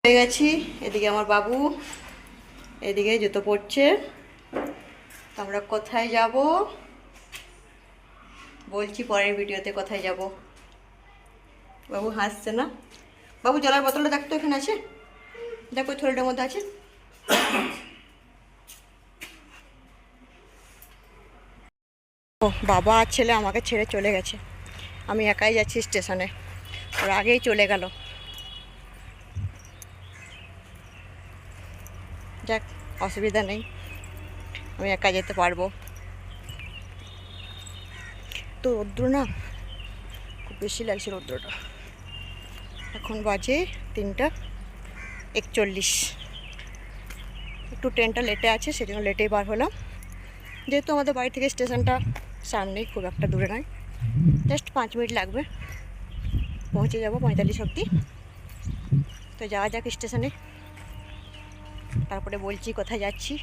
হয়ে গেছি। এদিকে আমার বাবু, এদিকে জুতো পড়ছে। আমরা কোথায় যাব বলছি পরের ভিডিওতে। কোথায় যাব? বাবু হাসছে না। বাবু জলের বোতলটা দেখতো, এখানে আছে, দেখো থলিটার মধ্যে আছে। ও বাবা আর ছেলে আমাকে ছেড়ে চলে গেছে। আমি একাই যাচ্ছি স্টেশনে, ওরা আগেই চলে গেল। যাক, অসুবিধা নেই, আমি একা যেতে পারবো। তো রৌদ্র না, খুব বেশি লাগছে রৌদ্রটা। এখন বাজে 3:41। একটু ট্রেনটা লেটে আছে, সেজন্য লেটেই বার হলাম। যেহেতু আমাদের বাড়ি থেকে স্টেশনটা সামনেই, খুব একটা দূরে নয়, জাস্ট 5 মিনিট লাগবে, পৌঁছে যাব 45 অবধি। তো যাওয়া যাক স্টেশনে, তারপরে বলছি কোথায় যাচ্ছি।